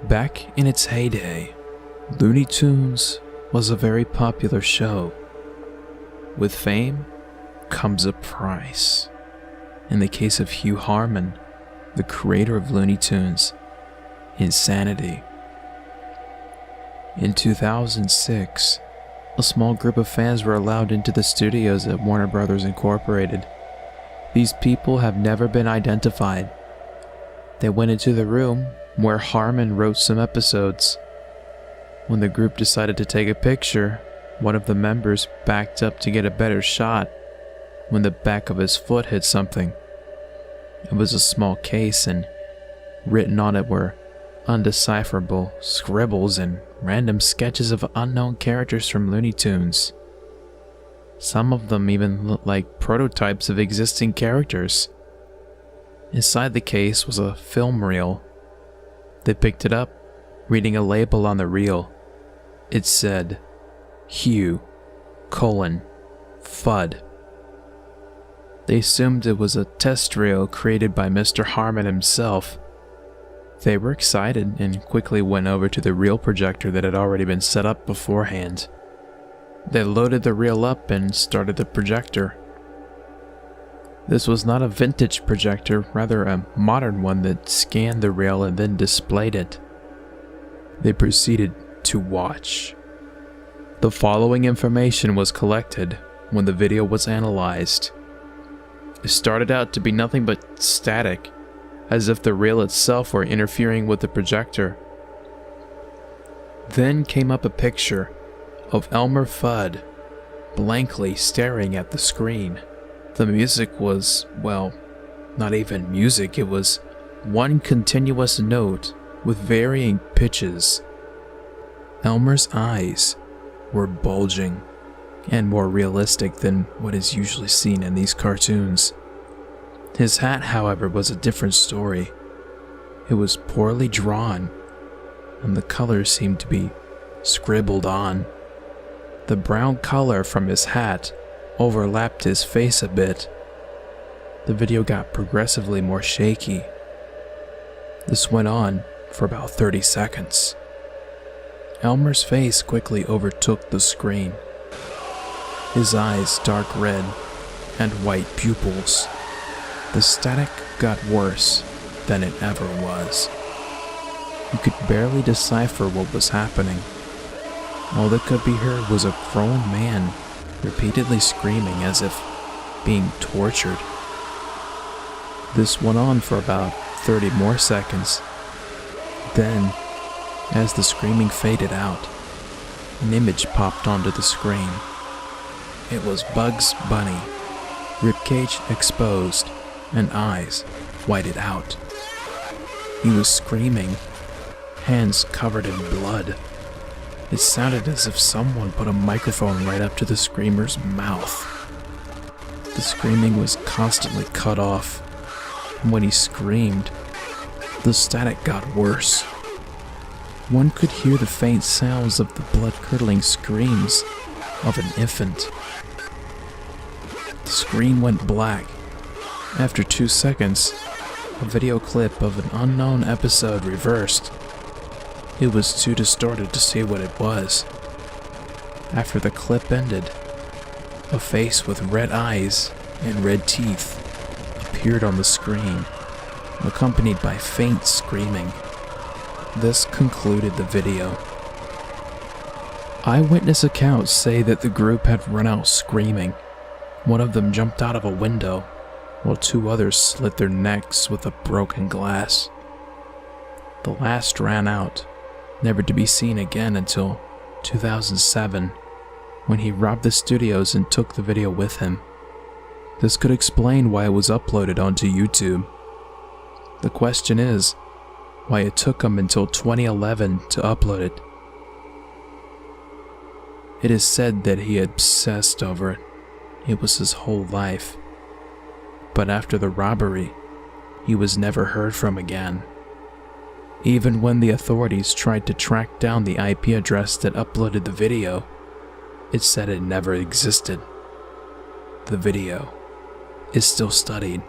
Back in its heyday, Looney Tunes was a very popular show. With fame comes a price. In the case of Hugh Harman, the creator of Looney Tunes, insanity. In 2006, a small group of fans were allowed into the studios at Warner Bros. Incorporated. These people have never been identified. They went into the room where Harman wrote some episodes. When the group decided to take a picture, one of the members backed up to get a better shot when the back of his foot hit something. It was a small case, and written on it were undecipherable scribbles and random sketches of unknown characters from Looney Tunes. Some of them even looked like prototypes of existing characters. Inside the case was a film reel. They picked it up, reading a label on the reel. It said, Hugh, Fudd. They assumed it was a test reel created by Mr. Harman himself. They were excited and quickly went over to the reel projector that had already been set up beforehand. They loaded the reel up and started the projector. This was not a vintage projector, rather a modern one that scanned the reel and then displayed it. They proceeded to watch. The following information was collected when the video was analyzed. It started out to be nothing but static, as if the reel itself were interfering with the projector. Then came up a picture of Elmer Fudd blankly staring at the screen. The music was, well, not even music, it was one continuous note with varying pitches. Elmer's eyes were bulging and more realistic than what is usually seen in these cartoons. His hat, however, was a different story. It was poorly drawn, and the colors seemed to be scribbled on. The brown color from his hat overlapped his face a bit. The video got progressively more shaky. This went on for about 30 seconds. Elmer's face quickly overtook the screen. His eyes dark red and white pupils. The static got worse than it ever was. You could barely decipher what was happening. All that could be heard was a grown man repeatedly screaming as if being tortured. This went on for about 30 more seconds. Then, as the screaming faded out, an image popped onto the screen. It was Bugs Bunny, ribcage exposed and eyes whited out. He was screaming, hands covered in blood. It sounded as if someone put a microphone right up to the screamer's mouth. The screaming was constantly cut off, and when he screamed, the static got worse. One could hear the faint sounds of the blood-curdling screams of an infant. The screen went black. After 2 seconds, a video clip of an unknown episode reversed. It was too distorted to see what it was. After the clip ended, a face with red eyes and red teeth appeared on the screen, accompanied by faint screaming. This concluded the video. Eyewitness accounts say that the group had run out screaming. One of them jumped out of a window, while 2 others slit their necks with a broken glass. The last ran out, never to be seen again until 2007, when he robbed the studios and took the video with him. This could explain why it was uploaded onto YouTube. The question is, why it took him until 2011 to upload it. It is said that he obsessed over it. It was his whole life. But after the robbery, he was never heard from again. Even when the authorities tried to track down the IP address that uploaded the video, it said it never existed. The video is still studied